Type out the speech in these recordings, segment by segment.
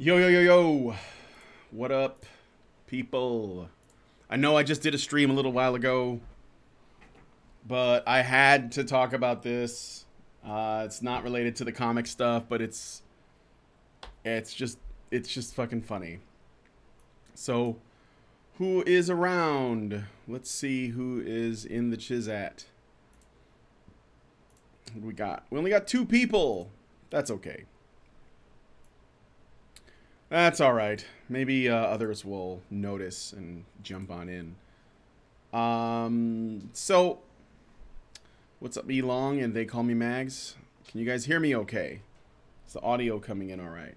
Yo, yo, yo, yo. What up, people? I know I just did a stream a little while ago, but I had to talk about this. It's not related to the comic stuff, but it's just fucking funny. So, who is around? Let's see who is in the Chizat. What do we got? We only got 2 people. That's okay. That's all right. Maybe others will notice and jump on in. So, what's up, E Long? And they call me Mags. Can you guys hear me okay? Is the audio coming in all right?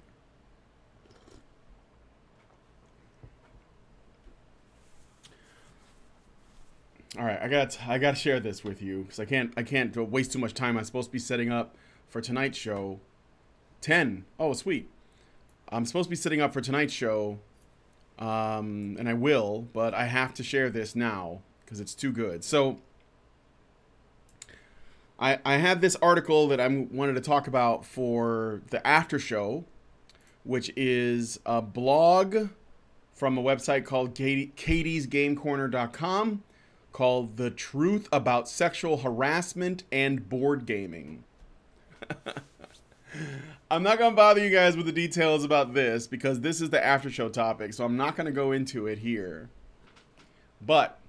All right, I got to share this with you because I can't waste too much time. I'm supposed to be setting up for tonight's show. 10. Oh, sweet. I'm supposed to be sitting up for tonight's show, and I will, but I have to share this now because it's too good. So, I had this article that I wanted to talk about for the after show, which is a blog from a website called katiesgamecorner.com called The Truth About Sexual Harassment and Board Gaming. I'm not going to bother you guys with the details about this because this is the after show topic, so I'm not going to go into it here. But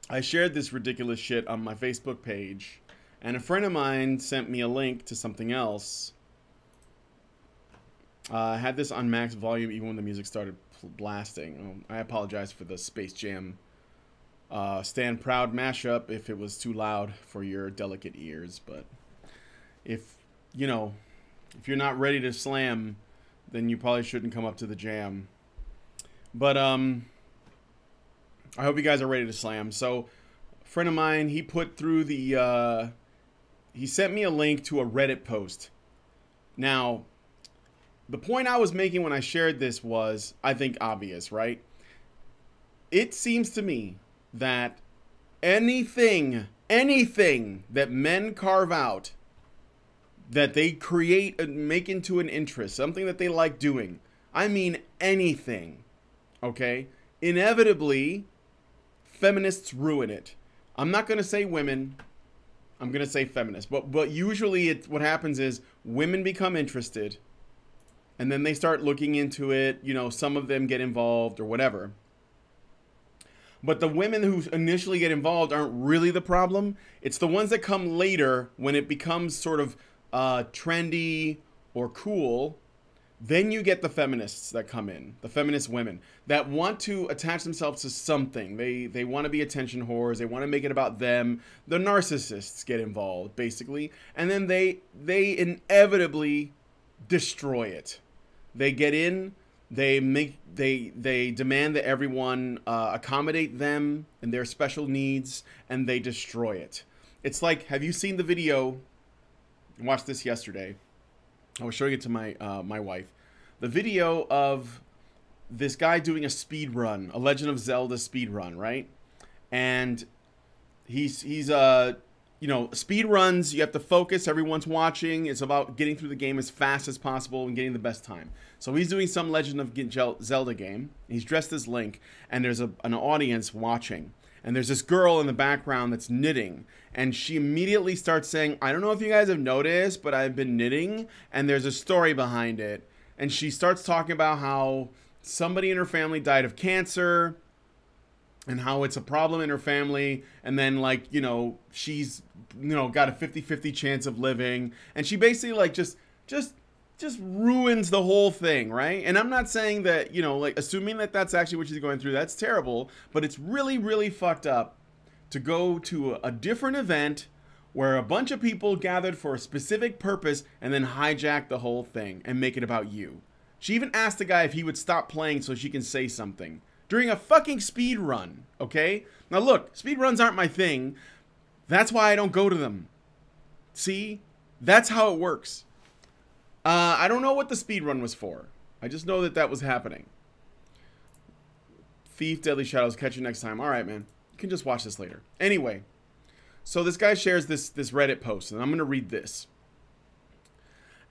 I shared this ridiculous shit on my Facebook page, and a friend of mine sent me a link to something else. I had this on max volume even when the music started blasting. I apologize for the Space Jam Stand Proud mashup if it was too loud for your delicate ears, but if you're not ready to slam, then you probably shouldn't come up to the jam. But I hope you guys are ready to slam. So, a friend of mine, he put through the he sent me a link to a Reddit post. Now, the point I was making when I shared this was, I think, obvious, right? It seems to me that anything that men carve out that they create and make into an interest, something that they like doing. I mean anything, okay? Inevitably, feminists ruin it. I'm not going to say women. I'm going to say feminists. But usually what happens is women become interested, and then they start looking into it. Some of them get involved or whatever. But the women who initially get involved aren't really the problem. It's the ones that come later when it becomes sort of trendy or cool. Then you get the feminists that come in, the feminist women that want to attach themselves to something. They want to be attention whores. They want to make it about them. The narcissists get involved, basically, and then they inevitably destroy it. They get in. They demand that everyone accommodate them and their special needs, and they destroy it. It's like, have you seen the video? I watched this yesterday. I was showing it to my my wife. The video of this guy doing a speed run, a Legend of Zelda speed run, right? And he's speed runs. You have to focus. Everyone's watching. It's about getting through the game as fast as possible and getting the best time. So he's doing some Legend of Zelda game. He's dressed as Link, and there's an audience watching. And there's this girl in the background that's knitting. And she immediately starts saying, I don't know if you guys have noticed, but I've been knitting. And there's a story behind it. And she starts talking about how somebody in her family died of cancer. And how it's a problem in her family. And then, she's, got a 50-50 chance of living. And she basically, just ruins the whole thing, right? And I'm not saying that, assuming that that's actually what she's going through, that's terrible, but it's really, really fucked up to go to a different event where a bunch of people gathered for a specific purpose and then hijack the whole thing and make it about you. She even asked the guy if he would stop playing so she can say something during a fucking speed run, okay? Now look, speed runs aren't my thing. That's why I don't go to them. See? That's how it works. I don't know what the speed run was for. I just know that was happening. Thief, Deadly Shadows. Catch you next time. All right, man. You can just watch this later. Anyway, so this guy shares this Reddit post, and I'm going to read this.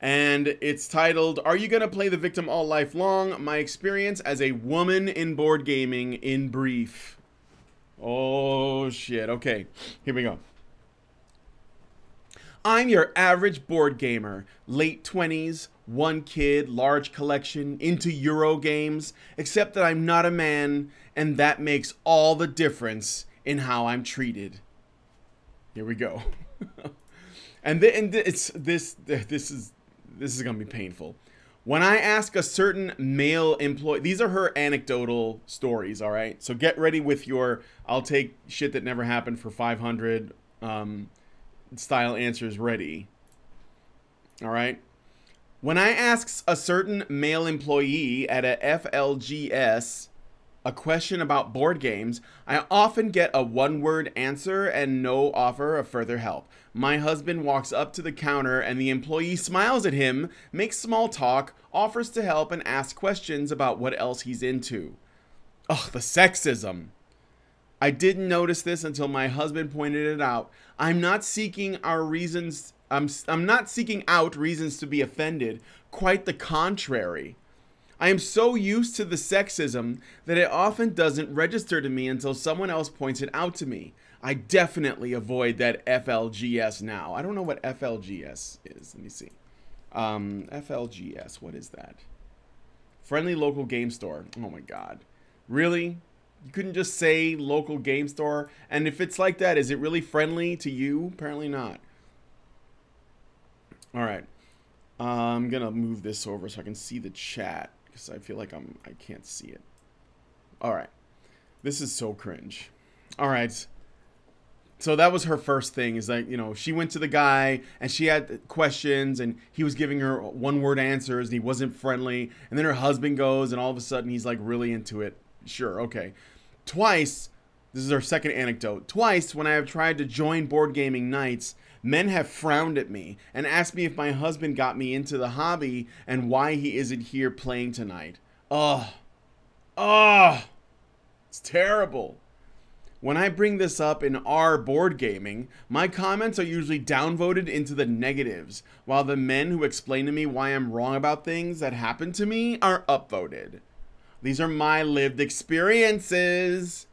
And it's titled, Are You Gonna Play the Victim All Life Long? My Experience as a Woman in Board Gaming in Brief. Oh, shit. Okay, here we go. I'm your average board gamer. Late 20s, one kid, large collection, into Euro games. Except that I'm not a man, and that makes all the difference in how I'm treated. Here we go. This is gonna be painful. When I ask a certain male employee, these are her anecdotal stories, all right? So get ready with your, I'll take shit that never happened for 500 style answers ready. All right? When I ask a certain male employee at a FLGS a question about board games, I often get a one-word answer and no offer of further help. My husband walks up to the counter and the employee smiles at him, makes small talk, offers to help, and asks questions about what else he's into. Ugh, the sexism. I didn't notice this until my husband pointed it out. I'm not seeking out reasons to be offended. Quite the contrary. I am so used to the sexism that it often doesn't register to me until someone else points it out to me. I definitely avoid that FLGS now. I don't know what FLGS is. Let me see. FLGS, what is that? Friendly local game store. Oh my God. Really? You couldn't just say local game store? And if it's like that, is it really friendly to you? Apparently not. All right. I'm going to move this over so I can see the chat. Because I feel like I can't see it. All right. This is so cringe. All right. So that was her first thing, is that, you know, she went to the guy and she had questions and he was giving her one-word answers and he wasn't friendly. And then her husband goes and all of a sudden he's like really into it. Sure, okay. Twice, this is our second anecdote. Twice, when I have tried to join board gaming nights, men have frowned at me and asked me if my husband got me into the hobby and why he isn't here playing tonight. Ugh. Ugh. It's terrible. When I bring this up in our board gaming, my comments are usually downvoted into the negatives, while the men who explain to me why I'm wrong about things that happen to me are upvoted. These are my lived experiences.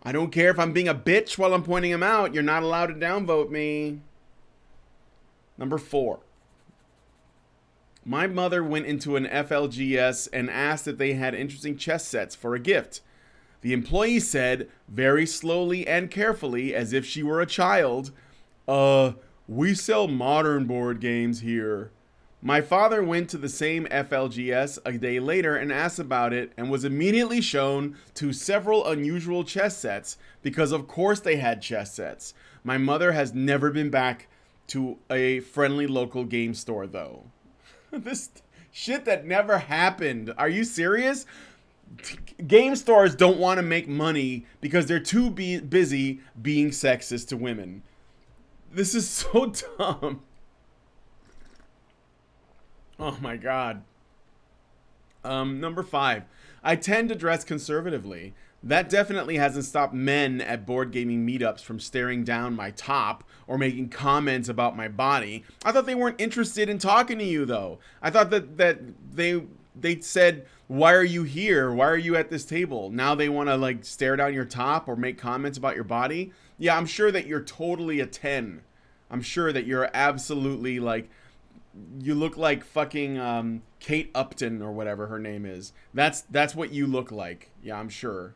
I don't care if I'm being a bitch while I'm pointing them out. You're not allowed to downvote me. Number 4. My mother went into an FLGS and asked if they had interesting chess sets for a gift. The employee said, very slowly and carefully, as if she were a child, we sell modern board games here. My father went to the same FLGS a day later and asked about it and was immediately shown to several unusual chess sets because of course they had chess sets. My mother has never been back to a friendly local game store though. This shit that never happened. Are you serious? Game stores don't want to make money because they're too busy being sexist to women. This is so dumb. Oh my God. Number 5. I tend to dress conservatively. That definitely hasn't stopped men at board gaming meetups from staring down my top or making comments about my body. I thought they weren't interested in talking to you though. I thought that they said, why are you here? Why are you at this table? Now they want to like stare down your top or make comments about your body. Yeah, I'm sure that you're totally a 10. I'm sure that you're absolutely like, you look like fucking Kate Upton or whatever her name is. That's what you look like. Yeah, I'm sure.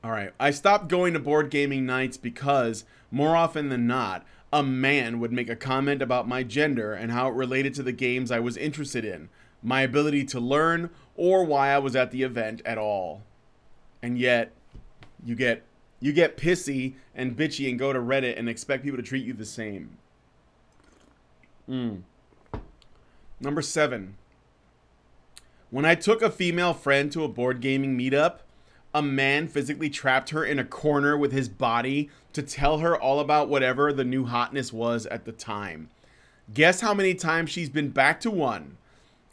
All right. I stopped going to board gaming nights because more often than not, a man would make a comment about my gender and how it related to the games I was interested in, my ability to learn, or why I was at the event at all. And yet, you get pissy and bitchy and go to Reddit and expect people to treat you the same. Number 7. When I took a female friend to a board gaming meetup, a man physically trapped her in a corner with his body to tell her all about whatever the new hotness was at the time. Guess how many times she's been back to 1.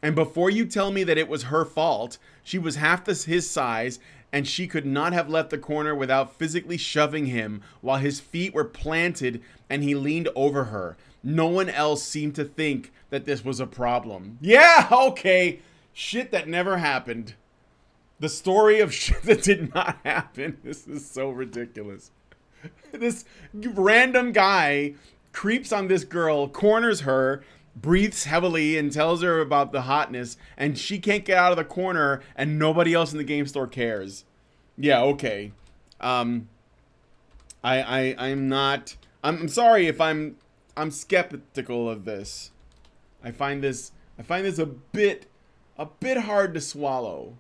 And before you tell me that it was her fault, she was half his size and she could not have left the corner without physically shoving him while his feet were planted and he leaned over her. No one else seemed to think that this was a problem. Yeah, okay. Shit that never happened. The story of shit that did not happen. This is so ridiculous. This random guy creeps on this girl, corners her, breathes heavily and tells her about the hotness, and she can't get out of the corner, and nobody else in the game store cares. Yeah, okay. I'm sorry if I'm skeptical of this. I find this a bit hard to swallow.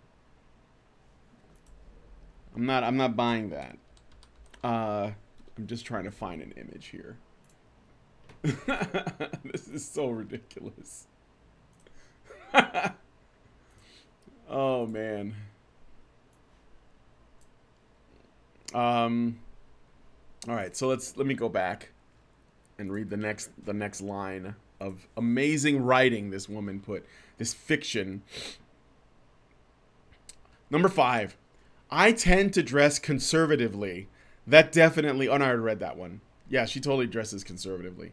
I'm not buying that. I'm just trying to find an image here. This is so ridiculous. Oh man. All right, so let me go back and read the next line of amazing writing this woman put. This fiction. Number 5. I tend to dress conservatively. That definitely... Oh, no, I already read that one. Yeah, she totally dresses conservatively.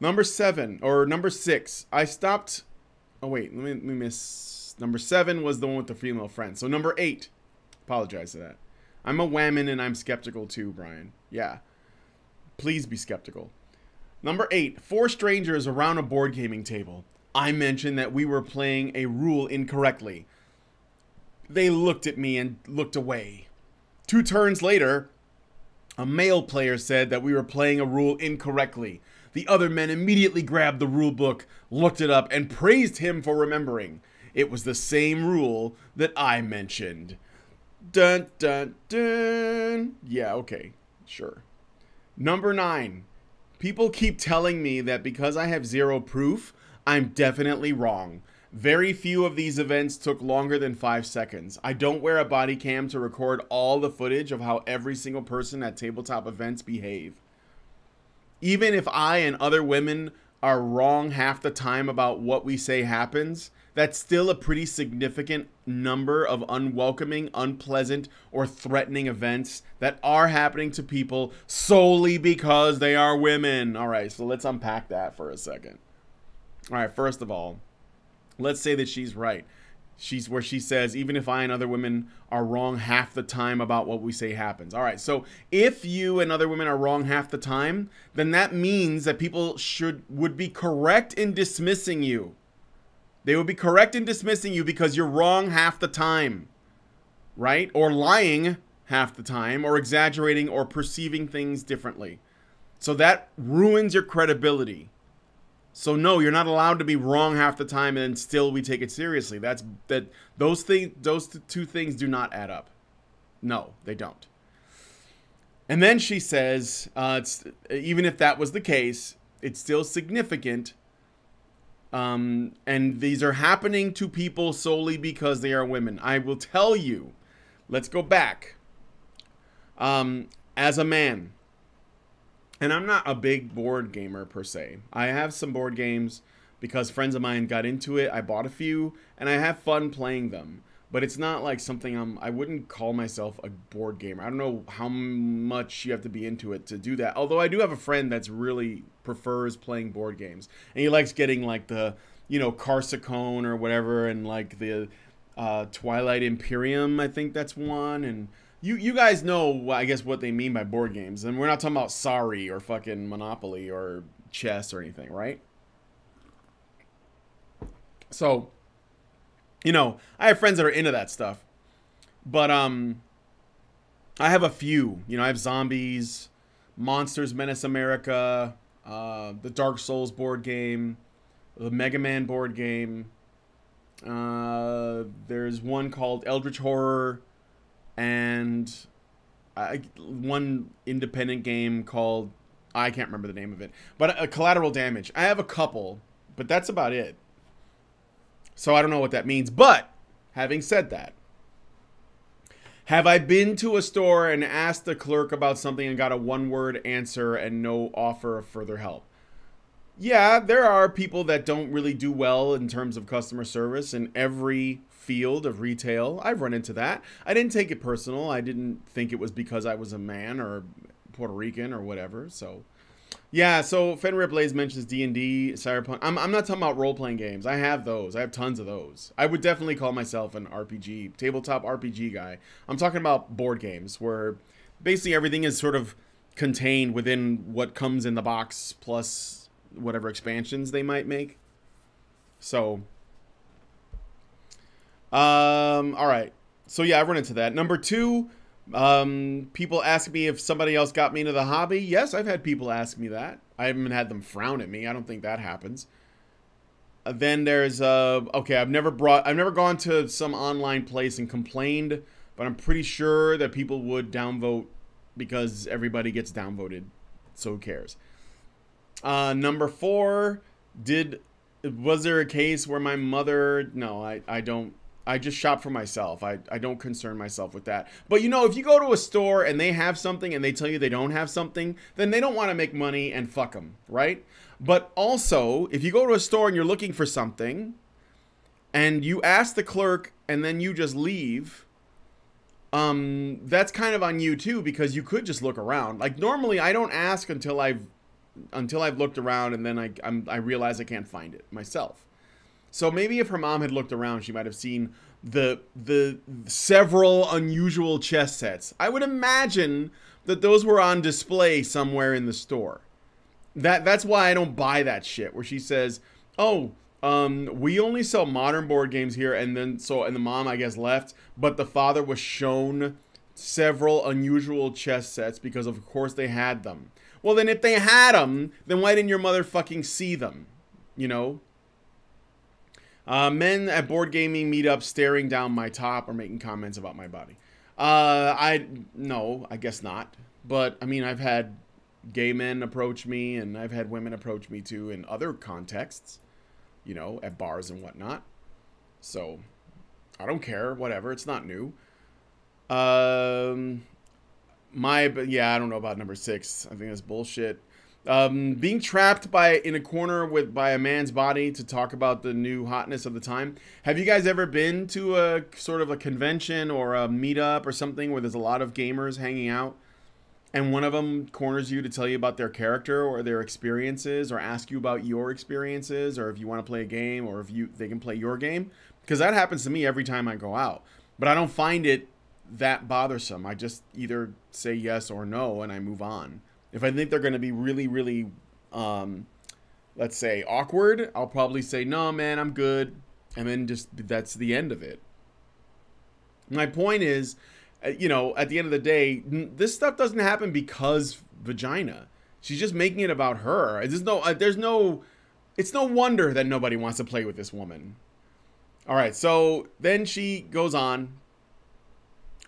Number 6. I stopped... Oh, wait. Let me miss... Number 7 was the one with the female friend. So number 8. Apologize to that. I'm a whammon and I'm skeptical too, Brian. Yeah. Please be skeptical. Number 8. 4 strangers around a board gaming table. I mentioned that we were playing a rule incorrectly. They looked at me and looked away. 2 turns later, a male player said that we were playing a rule incorrectly. The other men immediately grabbed the rule book, looked it up, and praised him for remembering. It was the same rule that I mentioned. Dun, dun, dun. Yeah, okay. Sure. Number 9. People keep telling me that because I have 0 proof, I'm definitely wrong. Very few of these events took longer than 5 seconds. I don't wear a body cam to record all the footage of how every single person at tabletop events behave. Even if I and other women are wrong half the time about what we say happens, that's still a pretty significant number of unwelcoming, unpleasant, or threatening events that are happening to people solely because they are women. All right, so let's unpack that for a second. All right, first of all, let's say that she's right. She's where she says, even if I and other women are wrong half the time about what we say happens. All right, so if you and other women are wrong half the time, then that means that people would be correct in dismissing you. They would be correct in dismissing you because you're wrong half the time, right? Or lying half the time, or exaggerating, or perceiving things differently. So that ruins your credibility. So no, you're not allowed to be wrong half the time and still we take it seriously. Those two things do not add up. No, they don't. And then she says, even if that was the case, it's still significant. And these are happening to people solely because they are women. I will tell you, let's go back. As a man, and I'm not a big board gamer per se. I have some board games because friends of mine got into it. I bought a few and I have fun playing them. But it's not like something I wouldn't call myself a board gamer. I don't know how much you have to be into it to do that. Although I do have a friend that's really prefers playing board games. And he likes getting like the, Carsicone or whatever, and like the Twilight Imperium, I think that's one. And you guys know, I guess, what they mean by board games. And we're not talking about Sorry or fucking Monopoly or chess or anything, right? So, I have friends that are into that stuff. But I have a few. I have Zombies, Monsters Menace America, the Dark Souls board game, the Mega Man board game. There's one called Eldritch Horror, and one independent game called, I can't remember the name of it, but Collateral Damage. I have a couple, but that's about it. So I don't know what that means. But having said that, have I been to a store and asked the clerk about something and got a one-word answer and no offer of further help? Yeah, there are people that don't really do well in terms of customer service in every field of retail. I've run into that. I didn't take it personal. I didn't think it was because I was a man or Puerto Rican or whatever. So, Yeah, so Fenrir Blaze mentions D&D, Cyberpunk. I'm not talking about role-playing games. I have those. I have tons of those. I would definitely call myself an RPG, tabletop RPG guy. I'm talking about board games where basically everything is sort of contained within what comes in the box plus whatever expansions they might make. So, all right. So yeah, I run into that. Number two, people ask me if somebody else got me into the hobby. Yes, I've had people ask me that. I haven't had them frown at me. I don't think that happens. Then there's okay, I've never gone to some online place and complained, but I'm pretty sure that people would downvote because everybody gets downvoted. So who cares? Number four, was there a case where my mother? No, I don't. I just shop for myself. I don't concern myself with that. But you know, if you go to a store and they have something and they tell you they don't have something, then they don't want to make money and fuck them, right? But also, if you go to a store and you're looking for something and you ask the clerk and then you just leave, that's kind of on you too, because you could just look around. Like normally I don't ask until I've looked around and then I realize I can't find it myself. So maybe if her mom had looked around, she might have seen the several unusual chess sets. I would imagine that those were on display somewhere in the store. That's why I don't buy that shit. Where she says, "Oh, we only sell modern board games here," and the mom I guess left, but the father was shown several unusual chess sets because of course they had them. Well, then if they had them, then why didn't your mother fucking see them? You know. Men at board gaming meetups staring down my top or making comments about my body. No, I guess not. But I mean, I've had gay men approach me and I've had women approach me too in other contexts, you know, at bars and whatnot. So I don't care, whatever. It's not new. Yeah, I don't know about number 6. I think that's bullshit. Being trapped in a corner by a man's body to talk about the new hotness of the time. Have you guys ever been to a sort of a convention or a meetup or something where there's a lot of gamers hanging out and one of them corners you to tell you about their character or their experiences or ask you about your experiences or if you want to play a game or if they can play your game? Because that happens to me every time I go out. But I don't find it that bothersome. I just either say yes or no and I move on. If I think they're going to be really, really, let's say, awkward, I'll probably say, no, man, I'm good. And then that's the end of it. My point is, you know, at the end of the day, this stuff doesn't happen because vagina. She's just making it about her. It's no wonder that nobody wants to play with this woman. All right, so then she goes on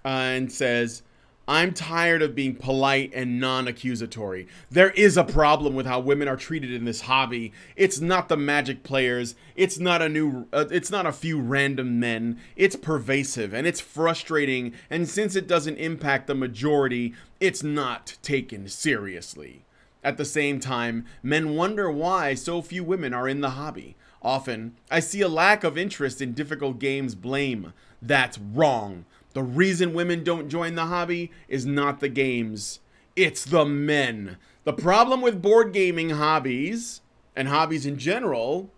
and says, I'm tired of being polite and non-accusatory. There is a problem with how women are treated in this hobby. It's not the Magic players. It's not a few random men. It's pervasive and it's frustrating. And since it doesn't impact the majority, it's not taken seriously. At the same time, men wonder why so few women are in the hobby. Often, I see a lack of interest in difficult games blame. That's wrong. The reason women don't join the hobby is not the games. It's the men. The problem with board gaming hobbies, and hobbies in general,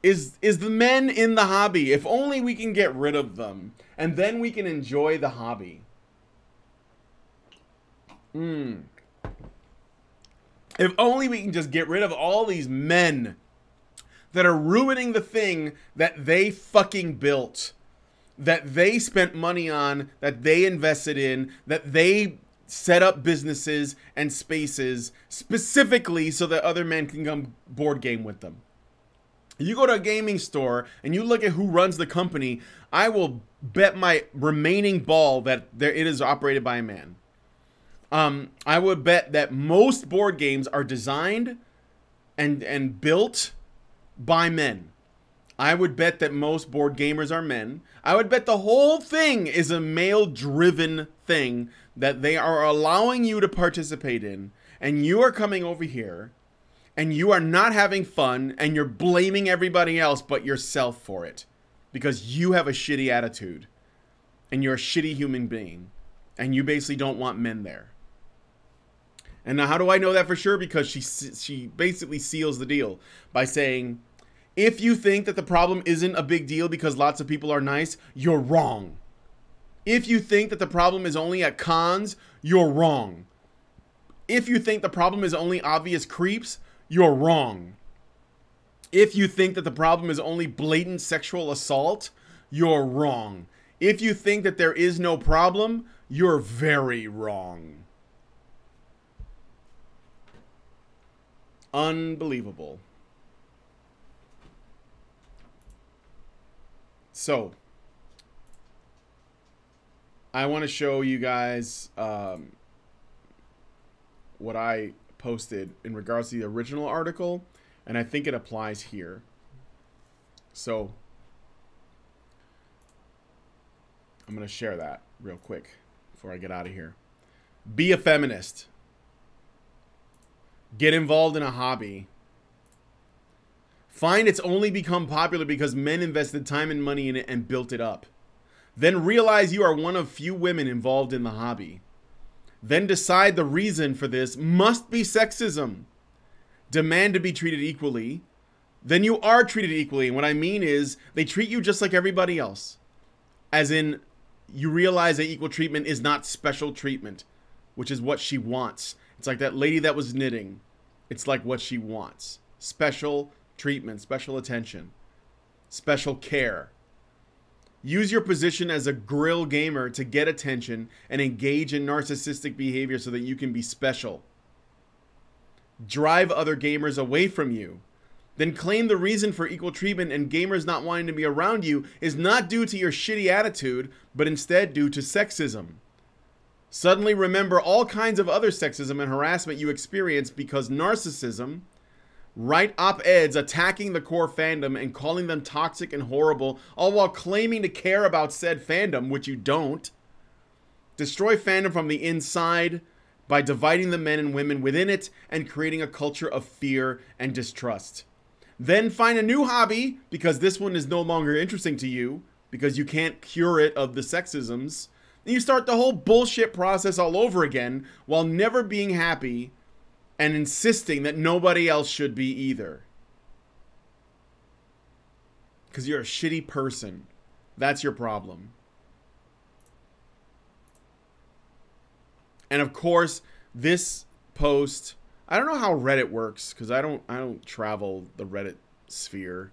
is the men in the hobby. If only we can get rid of them. And then we can enjoy the hobby. If only we can just get rid of all these men that are ruining the thing that they fucking built. That they spent money on, that they invested in, that they set up businesses and spaces specifically so that other men can come board game with them. You go to a gaming store and you look at who runs the company, I will bet my remaining ball that it is operated by a man. I would bet that most board games are designed and built by men. I would bet that most board gamers are men. I would bet the whole thing is a male-driven thing that they are allowing you to participate in. And you are coming over here and you are not having fun and you're blaming everybody else but yourself for it. Because you have a shitty attitude. And you're a shitty human being. And you basically don't want men there. And now how do I know that for sure? Because she basically seals the deal by saying, if you think that the problem isn't a big deal because lots of people are nice, you're wrong. If you think that the problem is only at cons, you're wrong. If you think the problem is only obvious creeps, you're wrong. If you think that the problem is only blatant sexual assault, you're wrong. If you think that there is no problem, you're very wrong. Unbelievable. So, I want to show you guys what I posted in regards to the original article, and I think it applies here. So, I'm going to share that real quick before I get out of here. Be a feminist. Get involved in a hobby. Find it's only become popular because men invested time and money in it and built it up. Then realize you are one of few women involved in the hobby. Then decide the reason for this must be sexism. Demand to be treated equally. Then you are treated equally. And what I mean is they treat you just like everybody else. As in, you realize that equal treatment is not special treatment, which is what she wants. It's like that lady that was knitting. It's like what she wants. Special treatment, special attention, special care. Use your position as a grill gamer to get attention and engage in narcissistic behavior so that you can be special. Drive other gamers away from you. Then claim the reason for equal treatment and gamers not wanting to be around you is not due to your shitty attitude, but instead due to sexism. Suddenly remember all kinds of other sexism and harassment you experience because narcissism. Write op-eds attacking the core fandom and calling them toxic and horrible, all while claiming to care about said fandom, which you don't. Destroy fandom from the inside by dividing the men and women within it and creating a culture of fear and distrust. Then find a new hobby, because this one is no longer interesting to you, because you can't cure it of the sexisms. And you start the whole bullshit process all over again while never being happy and insisting that nobody else should be either. Because you're a shitty person. That's your problem. And of course, this post, I don't know how Reddit works because I don't travel the Reddit sphere.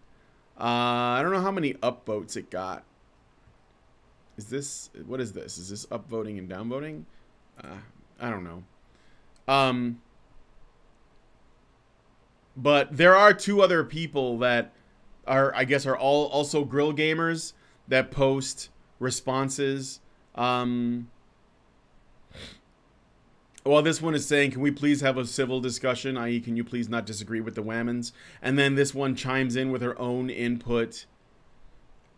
I don't know how many upvotes it got. What is this? Is this upvoting and downvoting? I don't know. But there are two other people that I guess are all also grill gamers that post responses. Well, this one is saying, can we please have a civil discussion? I.e., can you please not disagree with the whammons? And then this one chimes in with her own input.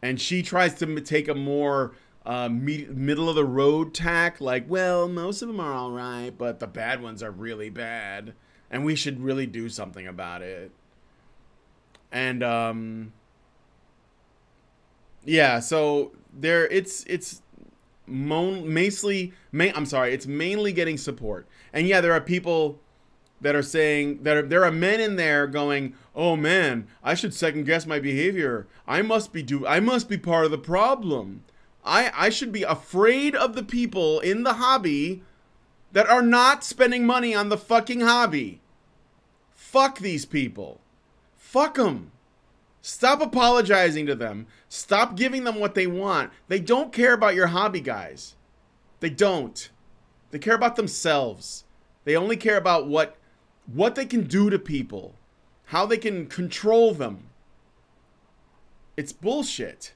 And she tries to take a more middle of the road tack. Like, well, most of them are all right, but the bad ones are really bad. And we should really do something about it. And, yeah, so it's mainly getting support. And yeah, there are people that are saying that there are men in there going, oh man, I should second guess my behavior. I must be part of the problem. I should be afraid of the people in the hobby that are not spending money on the fucking hobby. Fuck these people. Fuck them. Stop apologizing to them. Stop giving them what they want. They don't care about your hobby, guys. They don't. They care about themselves. They only care about what they can do to people. How they can control them. It's bullshit.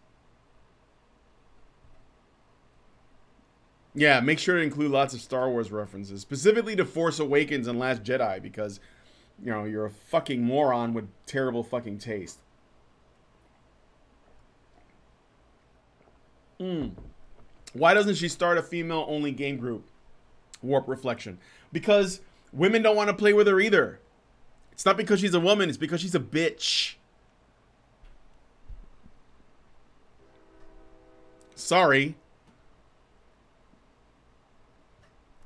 Yeah, make sure to include lots of Star Wars references. Specifically to Force Awakens and Last Jedi, because, you know, you're a fucking moron with terrible fucking taste. Why doesn't she start a female-only game group? Warp Reflection. Because women don't want to play with her either. It's not because she's a woman, it's because she's a bitch. Sorry.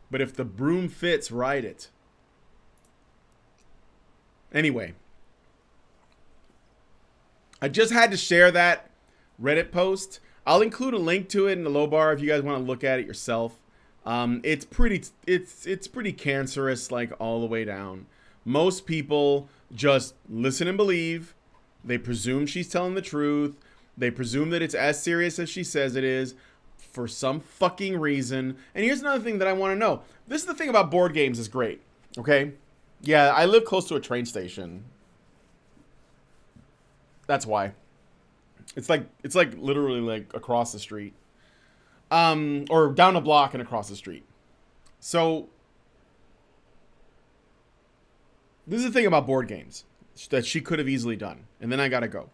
But if the broom fits, ride it. Anyway, I just had to share that Reddit post. I'll include a link to it in the low bar if you guys want to look at it yourself. It's pretty cancerous, like all the way down. Most people just listen and believe. They presume she's telling the truth. They presume that it's as serious as she says it is for some fucking reason. And here's another thing that I want to know. This is the thing about board games is great. Okay? Yeah, I live close to a train station. That's why. It's like literally like across the street. Or down a block and across the street. So this is the thing about board games that she could have easily done. And then I gotta go.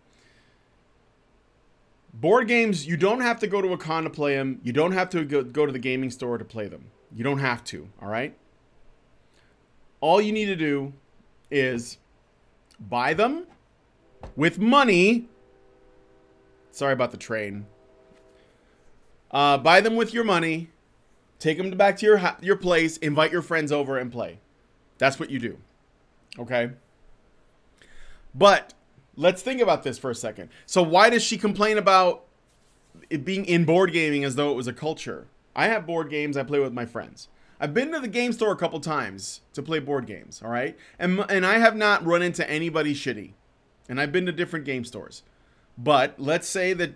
Board games, you don't have to go to a con to play them. You don't have to go to the gaming store to play them. You don't have to, all right? All you need to do is buy them with money. Sorry about the train. Buy them with your money. Take them back to your place. Invite your friends over and play. That's what you do. Okay? But let's think about this for a second. So why does she complain about it being in board gaming as though it was a culture? I have board games I play with my friends. I've been to the game store a couple times to play board games, all right? And I have not run into anybody shitty. And I've been to different game stores. But let's say that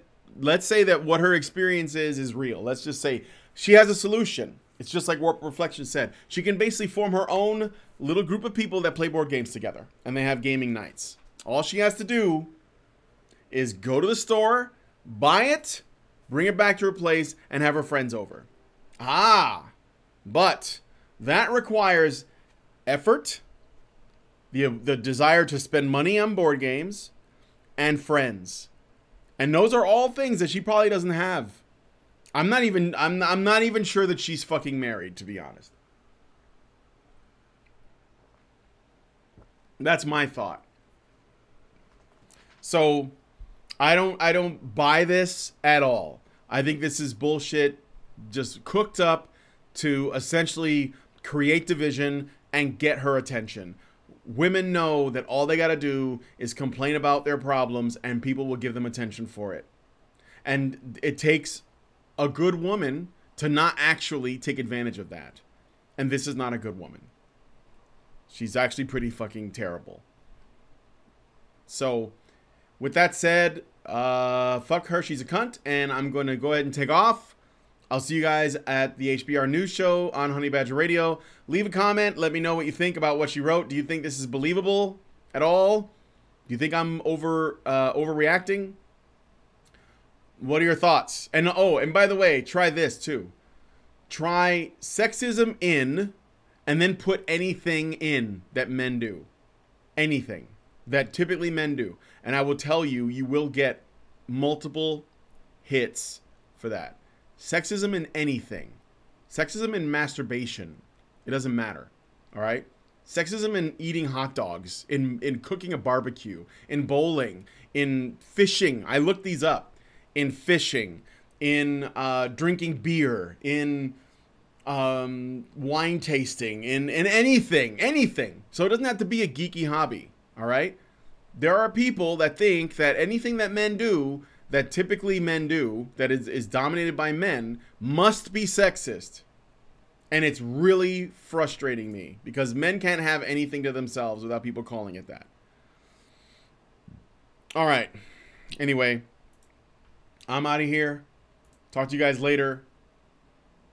what her experience is real. Let's just say she has a solution. It's just like Warp Reflection said. She can basically form her own little group of people that play board games together. And they have gaming nights. All she has to do is go to the store, buy it, bring it back to her place, and have her friends over. But that requires effort, the desire to spend money on board games, and friends. And those are all things that she probably doesn't have. I'm not even sure that she's fucking married, to be honest. That's my thought. So I don't buy this at all. I think this is bullshit, just cooked up to essentially create division and get her attention. Women know that all they got to do is complain about their problems and people will give them attention for it. And it takes a good woman to not actually take advantage of that. And this is not a good woman. She's actually pretty fucking terrible. So with that said, fuck her, she's a cunt, and I'm going to go ahead and take off. I'll see you guys at the HBR News Show on Honey Badger Radio. Leave a comment. Let me know what you think about what she wrote. Do you think this is believable at all? Do you think I'm overreacting? What are your thoughts? And and by the way, try this too. Try sexism in, and then put anything in that men do. Anything that typically men do. And I will tell you, you will get multiple hits for that. Sexism in anything. Sexism in masturbation. It doesn't matter. All right? Sexism in eating hot dogs, in cooking a barbecue, in bowling, in fishing. I looked these up. In fishing, in drinking beer, in wine tasting, in anything. So it doesn't have to be a geeky hobby. All right? There are people that think that anything that men do, that typically men do, that is dominated by men, must be sexist. And it's really frustrating me because men can't have anything to themselves without people calling it that. All right. Anyway, I'm out of here. Talk to you guys later.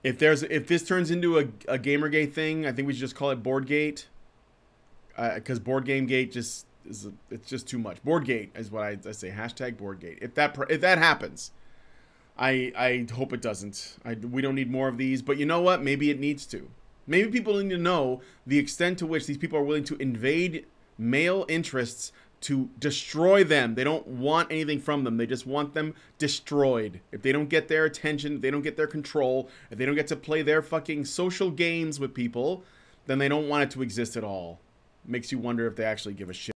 If this turns into a Gamergate thing, I think we should just call it Boardgate. Because Board Game Gate it's just too much. Boardgate is what I say. Hashtag Boardgate. If that happens, I hope it doesn't. We don't need more of these. But you know what? Maybe it needs to. Maybe people need to know the extent to which these people are willing to invade male interests to destroy them. They don't want anything from them. They just want them destroyed. If they don't get their attention, if they don't get their control, if they don't get to play their fucking social games with people, then they don't want it to exist at all. Makes you wonder if they actually give a shit.